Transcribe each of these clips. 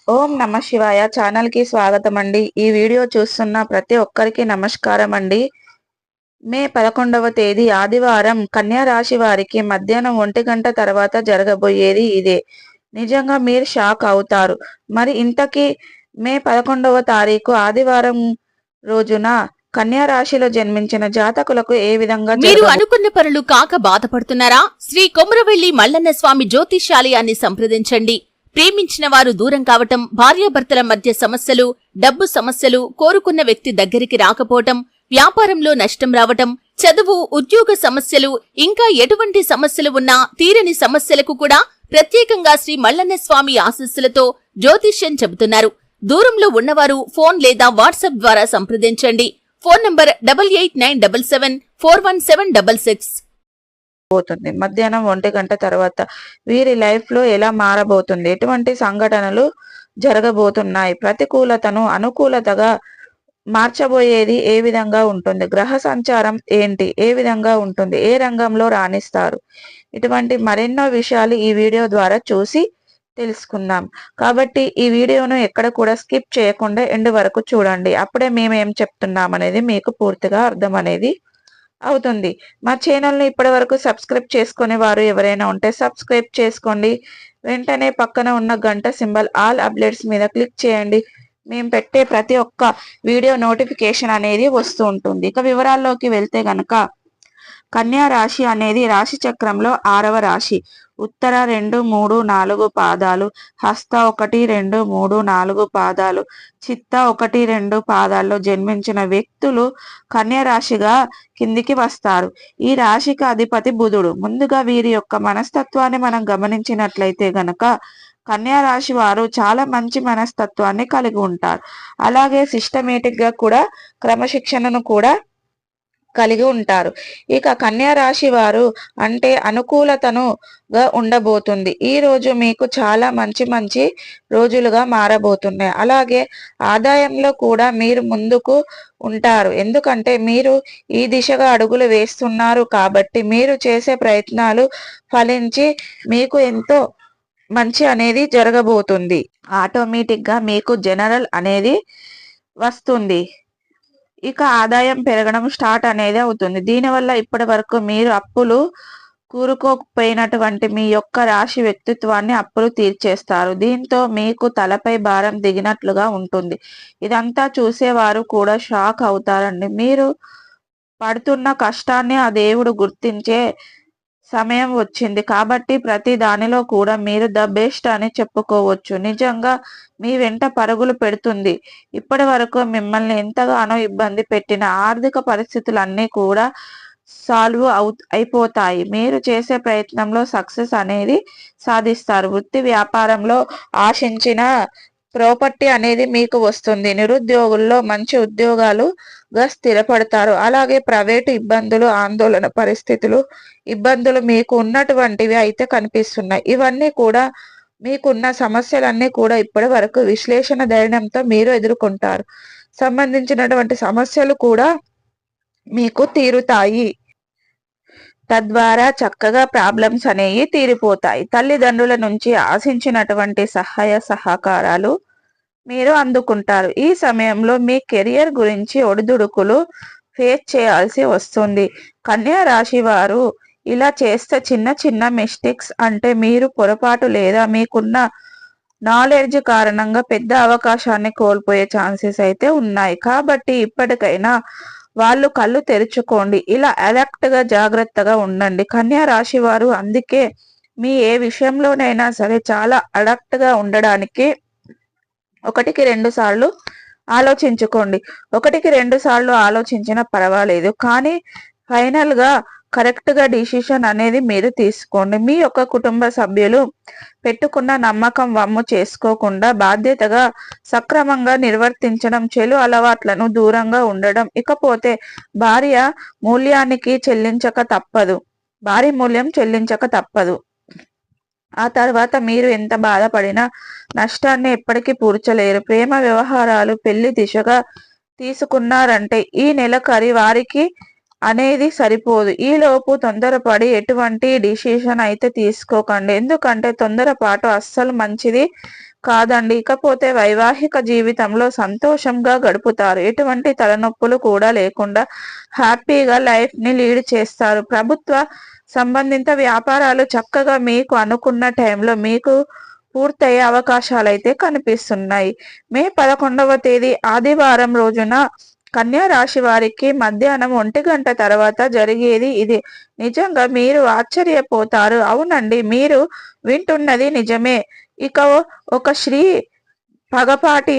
ఓం నమ శివాయ ఛానల్ కి స్వాగతం అండి. ఈ వీడియో చూస్తున్న ప్రతి ఒక్కరికి నమస్కారం అండి. మే 11వ తేదీ ఆదివారం కన్యా రాశి వారికి మధ్యాహ్నం 1 గంట తర్వాత జరగబోయేది ఇదే. నిజంగా మీరు షాక్ అవుతారు. మరి ఇంతకీ మే 11వ తారీఖు ఆదివారం రోజున కన్యా రాశిలో జన్మించిన జాతకులకు ఏ విధంగా మీరు అనుకున్న పనులు కాక బాధపడుతున్నారా? శ్రీ కొమరవెల్లి మల్లన్న స్వామి జ్యోతిషాలయాన్ని సంప్రదించండి. ప్రేమించిన వారు దూరం కావటం, భార్యాభర్తల మధ్య సమస్యలు, డబ్బు సమస్యలు, కోరుకున్న వ్యక్తి దగ్గరికి రాకపోవటం, వ్యాపారంలో నష్టం రావటం, చదువు, ఉద్యోగ సమస్యలు, ఇంకా ఎటువంటి సమస్యలు ఉన్నా తీరని సమస్యలకు కూడా ప్రత్యేకంగా శ్రీ మల్లన్న స్వామి ఆశీస్సులతో జ్యోతిష్యం చెబుతున్నారు. దూరంలో ఉన్నవారు ఫోన్ లేదా వాట్సాప్ ద్వారా సంప్రదించండి. Phone number 8897741766. పోతుంది. మధ్యాహ్నం 1 గంట తర్వాత వీరి లైఫ్ లో ఎలా మారబోతుంది, ఎటువంటి సంఘటనలు జరగబోతున్నాయి, ప్రతికూలతను అనుకూలతగా మార్చబోయేది ఏ విధంగా ఉంటుంది, గ్రహ సంచారం ఏంటి, ఏ విధంగా ఉంటుంది, ఏ రంగంలో రాణిస్తారు, ఇటువంటి మరెన్నో విషయాలు ఈ వీడియో ద్వారా చూసి తెలుసుకుందాం. కాబట్టి ఈ వీడియోను ఎక్కడ కూడా స్కిప్ చేయకుండా ఎండ్ వరకు చూడండి. అప్పుడే మేము ఏం చెప్తున్నాం అనేది మీకు పూర్తిగా అర్థం అనేది అవుతుంది. మా ఛానల్ని ఇప్పటి వరకు సబ్స్క్రైబ్ చేసుకునే వారు ఎవరైనా ఉంటే సబ్స్క్రైబ్ చేసుకోండి. వెంటనే పక్కన ఉన్న గంట సింబల్ ఆల్ అప్డేట్స్ మీద క్లిక్ చేయండి. మేము పెట్టే ప్రతి ఒక్క వీడియో నోటిఫికేషన్ అనేది వస్తూ ఉంటుంది. ఇక వివరాల్లోకి వెళ్తే గనక కన్యా రాశి అనేది రాశి చక్రంలో 6వ రాశి. ఉత్తర 2, 3, 4 పాదాలు, హస్త 1, 2, 3, 4 పాదాలు, చిత్త 1, 2 పాదాల్లో జన్మించిన వ్యక్తులు కన్యా రాశిగా కిందికి వస్తారు. ఈ రాశికి అధిపతి బుధుడు. ముందుగా వీరి యొక్క మనస్తత్వాన్ని మనం గమనించినట్లయితే గనక కన్యా రాశి వారు చాలా మంచి మనస్తత్వాన్ని కలిగి ఉంటారు. అలాగే సిస్టమేటిక్ గా కూడా క్రమశిక్షణను కూడా కలిగి ఉంటారు. ఇక కన్యా రాశి వారు అంటే అనుకూలతనుగా ఉండబోతుంది. ఈ రోజు మీకు చాలా మంచి మంచి రోజులుగా మారబోతున్నాయి. అలాగే ఆదాయంలో కూడా మీరు ముందుకు ఉంటారు. ఎందుకంటే మీరు ఈ దిశగా అడుగులు వేస్తున్నారు కాబట్టి మీరు చేసే ప్రయత్నాలు ఫలించి మీకు ఎంతో మంచి అనేది జరగబోతుంది. ఆటోమేటిక్ గా మీకు జనరల్ అనేది వస్తుంది. ఇక ఆదాయం పెరగడం స్టార్ట్ అనేది అవుతుంది. దీనివల్ల ఇప్పటి వరకు మీరు అప్పులు కూరుకోకపోయినటువంటి మీ యొక్క రాశి వ్యక్తిత్వాన్ని అప్పులు తీర్చేస్తారు. దీంతో మీకు తలపై భారం దిగినట్లుగా ఉంటుంది. ఇదంతా చూసేవారు కూడా షాక్ అవుతారండి. మీరు పడుతున్న కష్టాన్ని ఆ దేవుడు గుర్తించే సమయం వచ్చింది కాబట్టి ప్రతి దానిలో కూడా మీరు ద బెస్ట్ అని చెప్పుకోవచ్చు. నిజంగా మీ వెంట పరుగులు పెడుతుంది. ఇప్పటి వరకు మిమ్మల్ని ఎంతగానో ఇబ్బంది పెట్టిన ఆర్థిక పరిస్థితులన్నీ కూడా సాల్వ్ అయిపోతాయి. మీరు చేసే ప్రయత్నంలో సక్సెస్ అనేది సాధిస్తారు. వృత్తి వ్యాపారంలో ఆశించిన ప్రాపర్టీ అనేది మీకు వస్తుంది. నిరుద్యోగుల్లో మంచి ఉద్యోగాలుగా స్థిరపడతారు. అలాగే ప్రైవేటు ఇబ్బందులు, ఆందోళన పరిస్థితులు, ఇబ్బందులు మీకు ఉన్నటువంటివి అయితే కనిపిస్తున్నాయి. ఇవన్నీ కూడా మీకున్న సమస్యలన్నీ కూడా ఇప్పటి వరకు విశ్లేషణ ధైర్యంతో మీరు ఎదుర్కొంటారు. సంబంధించినటువంటి సమస్యలు కూడా మీకు తీరుతాయి. తద్వారా చక్కగా ప్రాబ్లమ్స్ అనేవి తీరిపోతాయి. తల్లిదండ్రుల నుంచి ఆశించినటువంటి సహాయ సహకారాలు మీరు అందుకుంటారు. ఈ సమయంలో మీ కెరియర్ గురించి ఒడిదుడుకులు ఫేస్ చేయాల్సి వస్తుంది. కన్యా రాశి వారు ఇలా చేస్తే చిన్న చిన్న మిస్టేక్స్ అంటే మీరు పొరపాటు లేదా మీకున్న నాలెడ్జ్ కారణంగా పెద్ద అవకాశాన్ని కోల్పోయే ఛాన్సెస్ అయితే ఉన్నాయి. కాబట్టి ఇప్పటికైనా వాళ్ళు కళ్ళు తెరుచుకోండి. ఇలా అలర్ట్ గా జాగ్రత్తగా ఉండండి కన్యా రాశి వారు. అందుకే మీ ఏ విషయంలోనైనా సరే చాలా అలర్ట్ గా ఉండడానికి 1కి 2 సార్లు ఆలోచించుకోండి. 1కి 2 సార్లు ఆలోచించినా పర్వాలేదు, కానీ ఫైనల్ గా కరెక్ట్ గా డిసిషన్ అనేది మీరు తీసుకోండి. మీ యొక్క కుటుంబ సభ్యులు పెట్టుకున్న నమ్మకం వమ్ము చేసుకోకుండా బాధ్యతగా సక్రమంగా నిర్వర్తించడం, చెడు అలవాట్లను దూరంగా ఉండడం. ఇకపోతే భారీ మూల్యం చెల్లించక తప్పదు. ఆ తర్వాత మీరు ఎంత బాధపడినా నష్టాన్ని ఎప్పటికీ పూడ్చలేరు. ప్రేమ వ్యవహారాలు పెళ్లి దిశగా తీసుకున్నారంటే ఈ నెలకరి వారికి అనేది సరిపోదు. ఈలోపు తొందరపడి ఎటువంటి డిసిషన్ అయితే తీసుకోకండి. ఎందుకంటే తొందరపాటు అస్సలు మంచిది కాదండి. ఇకపోతే వైవాహిక జీవితంలో సంతోషంగా గడుపుతారు. ఎటువంటి తలనొప్పులు కూడా లేకుండా హ్యాపీగా లైఫ్‌ని లీడ్ చేస్తారు. ప్రభుత్వ సంబంధిత వ్యాపారాలు చక్కగా మీకు అనుకున్న టైంలో మీకు పూర్తయ్యే అవకాశాలైతే కనిపిస్తున్నాయి. మే 11వ తేదీ ఆదివారం రోజున కన్యా రాశి వారికి మధ్యాహ్నం 1 గంట తర్వాత జరిగేది ఇదే. నిజంగా మీరు ఆశ్చర్యపోతారు. అవునండి, మీరు వింటున్నది నిజమే. ఇక ఒక స్త్రీ పగపాటి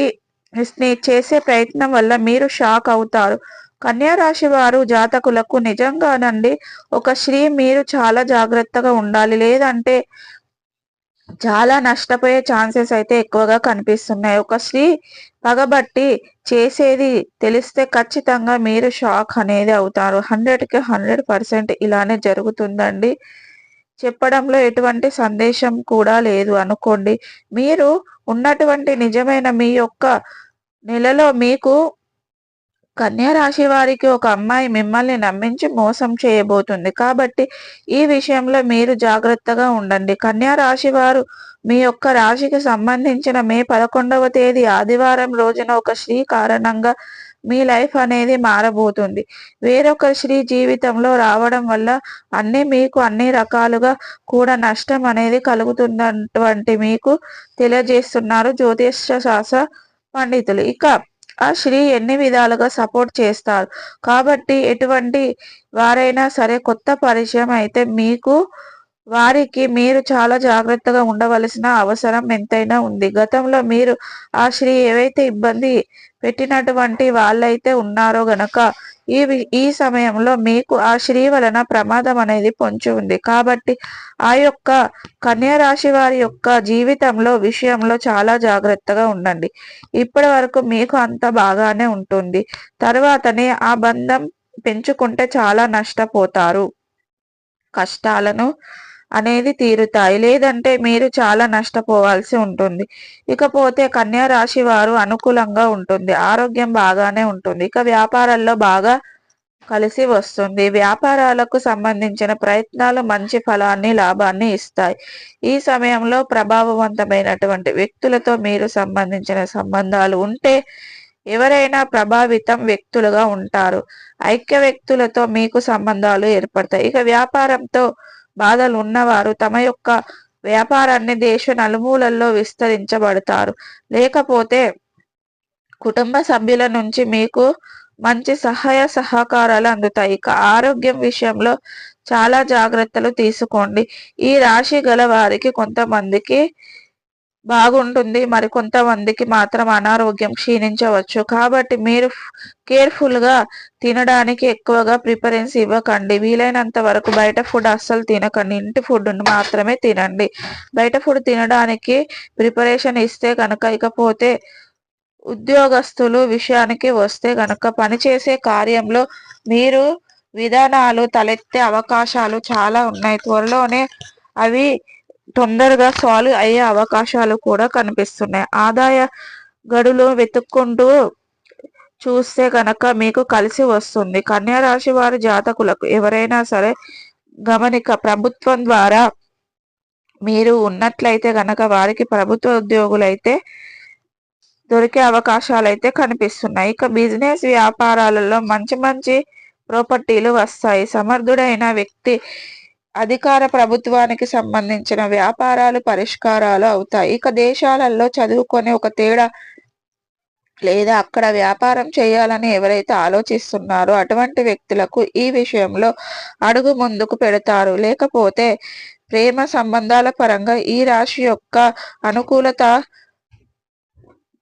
చేసే ప్రయత్నం వల్ల మీరు షాక్ అవుతారు. కన్యా రాశి వారు జాతకులకు నిజంగానండి ఒక స్త్రీ మీరు చాలా జాగ్రత్తగా ఉండాలి. లేదంటే చాలా నష్టపోయే ఛాన్సెస్ అయితే ఎక్కువగా కనిపిస్తున్నాయి. ఒక స్త్రీ పగబట్టి చేసేది తెలిస్తే ఖచ్చితంగా మీరు షాక్ అనేది అవుతారు. 100కి 100% ఇలానే జరుగుతుందండి. చెప్పడంలో ఎటువంటి సందేశం కూడా లేదు అనుకోండి. మీరు ఉన్నటువంటి నిజమైన మీ యొక్క నెలలో మీకు కన్యా రాశి వారికి ఒక అమ్మాయి మిమ్మల్ని నమ్మించి మోసం చేయబోతుంది. కాబట్టి ఈ విషయంలో మీరు జాగ్రత్తగా ఉండండి. కన్యా రాశి వారు మీ యొక్క రాశికి సంబంధించిన మే 11వ తేదీ ఆదివారం రోజున ఒక స్త్రీ కారణంగా మీ లైఫ్ అనేది మారబోతుంది. వేరొక స్త్రీ జీవితంలో రావడం వల్ల మీకు అన్ని రకాలుగా కూడా నష్టం అనేది కలుగుతున్నటువంటి మీకు తెలియజేస్తున్నారు జ్యోతిష్య శాస్త్ర పండితులు. ఇక ఆ స్త్రీ ఎన్ని విధాలుగా సపోర్ట్ చేస్తారు. కాబట్టి ఎటువంటి వారైనా సరే కొత్త పరిచయం అయితే వారికి మీరు చాలా జాగ్రత్తగా ఉండవలసిన అవసరం ఎంతైనా ఉంది. గతంలో మీరు ఆ స్త్రీ ఏవైతే ఇబ్బంది పెట్టినటువంటి వాళ్ళైతే ఉన్నారో గనక ఈ సమయంలో మీకు ఆ స్త్రీ వలన ప్రమాదం అనేది పొంచి ఉంది. కాబట్టి ఆ యొక్క కన్యా రాశి వారి యొక్క జీవితంలో విషయంలో చాలా జాగ్రత్తగా ఉండండి. ఇప్పటి వరకు మీకు అంత బాగానే ఉంటుంది. తర్వాతనే ఆ బంధం పెంచుకుంటే చాలా నష్టపోతారు. కష్టాలను అనేది తీరుతాయి. లేదంటే మీరు చాలా నష్టపోవాల్సి ఉంటుంది. ఇకపోతే కన్యా రాశి వారు అనుకూలంగా ఉంటుంది. ఆరోగ్యం బాగానే ఉంటుంది. ఇక వ్యాపారాల్లో బాగా కలిసి వస్తుంది. వ్యాపారాలకు సంబంధించిన ప్రయత్నాలు మంచి ఫలాన్ని లాభాన్ని ఇస్తాయి. ఈ సమయంలో ప్రభావవంతమైనటువంటి వ్యక్తులతో మీరు సంబంధించిన సంబంధాలు ఉంటే ఎవరైనా ప్రభావితం వ్యక్తులుగా ఉంటారు. ఐక్య వ్యక్తులతో మీకు సంబంధాలు ఏర్పడతాయి. ఇక వ్యాపారంతో బాధలు ఉన్నవారు తమ యొక్క వ్యాపారాన్ని దేశ నలుమూలల్లో విస్తరించబడతారు. లేకపోతే కుటుంబ సభ్యుల నుంచి మీకు మంచి సహాయ సహకారాలు అందుతాయి. ఇక ఆరోగ్యం విషయంలో చాలా జాగ్రత్తలు తీసుకోండి. ఈ రాశి గల వారికి కొంతమందికి బాగుంటుంది, మరి కొంతమందికి మాత్రం అనారోగ్యం క్షీణించవచ్చు. కాబట్టి మీరు కేర్ఫుల్ గా తినడానికి ఎక్కువగా ప్రిఫరెన్స్ ఇవ్వకండి. వీలైనంత వరకు బయట ఫుడ్ అస్సలు తినకండి. ఇంటి ఫుడ్ మాత్రమే తినండి. బయట ఫుడ్ తినడానికి ప్రిపరేషన్ ఇస్తే కనుక ఇకపోతే ఉద్యోగస్తులు విషయానికి వస్తే గనక పనిచేసే కార్యంలో మీరు విధానాలు తలెత్తే అవకాశాలు చాలా ఉన్నాయి. త్వరలోనే అవి తొందరగా సాల్వ్ అయ్యే అవకాశాలు కూడా కనిపిస్తున్నాయి. ఆదాయ గడులు వెతుక్కుంటూ చూస్తే కనుక మీకు కలిసి వస్తుంది. కన్యా రాశి వారి జాతకులకు ఎవరైనా సరే గమనిక ప్రభుత్వం ద్వారా మీరు ఉన్నట్లయితే గనక వారికి ప్రభుత్వ ఉద్యోగులైతే దొరికే అవకాశాలు అయితే కనిపిస్తున్నాయి. ఇక బిజినెస్ వ్యాపారాలలో మంచి మంచి ప్రాపర్టీలు వస్తాయి. సమర్థుడైన వ్యక్తి అధికార ప్రభుత్వానికి సంబంధించిన వ్యాపారాలు పరిష్కారాలు అవుతాయి. ఇక దేశాలలో చదువుకొని ఒక తేడా లేదా అక్కడ వ్యాపారం చేయాలని ఎవరైతే ఆలోచిస్తున్నారో అటువంటి వ్యక్తులకు ఈ విషయంలో అడుగు ముందుకు పెడతారు. లేకపోతే ప్రేమ సంబంధాల పరంగా ఈ రాశి యొక్క అనుకూలత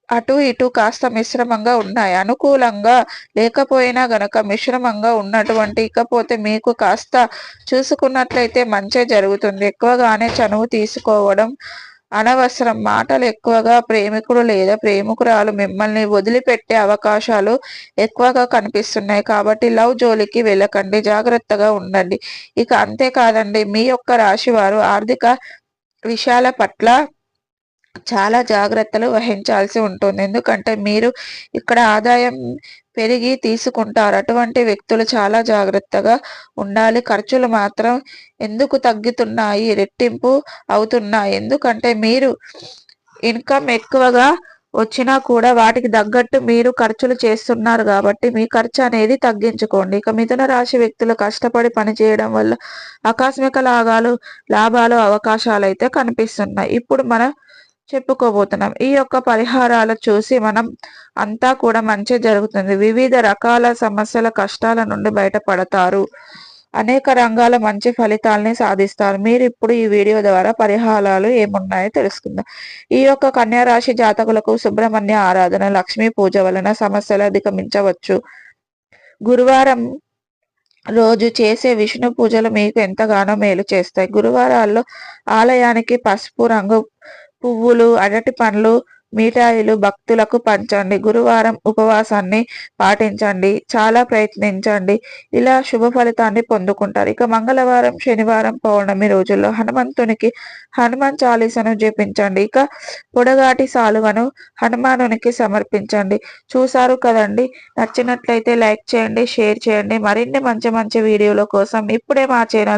అటు ఇటు కాస్త మిశ్రమంగా ఉన్నాయి. అనుకూలంగా లేకపోయినా గనక మిశ్రమంగా ఉన్నటువంటి ఇకపోతే మీకు కాస్త చూసుకున్నట్లయితే మంచే జరుగుతుంది. ఎక్కువగానే చనువు తీసుకోవడం అనవసరం. మాటలు ఎక్కువగా ప్రేమికుడు లేదా ప్రేమికురాలు మిమ్మల్ని వదిలిపెట్టే అవకాశాలు ఎక్కువగా కనిపిస్తున్నాయి. కాబట్టి లవ్ జోలికి వెళ్ళకండి, జాగ్రత్తగా ఉండండి. ఇక అంతేకాదండి, మీ యొక్క రాశి వారు ఆర్థిక విషయాల పట్ల చాలా జాగ్రత్తలు వహించాల్సి ఉంటుంది. ఎందుకంటే మీరు ఇక్కడ ఆదాయం పెరిగి తీసుకుంటారు. అటువంటి వ్యక్తులు చాలా జాగ్రత్తగా ఉండాలి. ఖర్చులు మాత్రం ఎందుకు తగ్గుతున్నాయి, రెట్టింపు అవుతున్నాయి? ఎందుకంటే మీరు ఇన్కమ్ ఎక్కువగా వచ్చినా కూడా వాటికి తగ్గట్టు మీరు ఖర్చులు చేస్తున్నారు కాబట్టి మీ ఖర్చు అనేది తగ్గించుకోండి. ఇక మిథున రాశి వ్యక్తులు కష్టపడి పని చేయడం వల్ల ఆకస్మిక లాభాలు అవకాశాలు అయితే కనిపిస్తున్నాయి. ఇప్పుడు మనం చెప్పుకోబోతున్నాం. ఈ యొక్క పరిహారాలు చూసి మనం అంతా కూడా మంచి జరుగుతుంది. వివిధ రకాల సమస్యల కష్టాల నుండి బయటపడతారు. అనేక రంగాల మంచి ఫలితాలని సాధిస్తారు. మీరు ఇప్పుడు ఈ వీడియో ద్వారా పరిహారాలు ఏమున్నాయో తెలుసుకుందాం. ఈ యొక్క కన్యా రాశి జాతకులకు సుబ్రహ్మణ్య ఆరాధన, లక్ష్మీ పూజ వలన సమస్యలు అధిగమించవచ్చు. గురువారం రోజు చేసే విష్ణు పూజలు మీకు ఎంతగానో మేలు చేస్తాయి. గురువారాల్లో ఆలయానికి పసుపు రంగు పువ్వులు, అరటి పండ్లు, మిఠాయిలు భక్తులకు పంచండి. గురువారం ఉపవాసాన్ని పాటించండి. చాలా ప్రయత్నించండి. ఇలా శుభ ఫలితాన్ని పొందుకుంటారు. ఇక మంగళవారం, శనివారం, పౌర్ణమి రోజుల్లో హనుమంతునికి హనుమాన్ చాలీసను జపించండి. ఇక పొడగాటి సాలువను హనుమానునికి సమర్పించండి. చూసారు కదండి. నచ్చినట్లయితే లైక్ చేయండి, షేర్ చేయండి. మరిన్ని మంచి మంచి వీడియోల కోసం ఇప్పుడే మా ఛానల్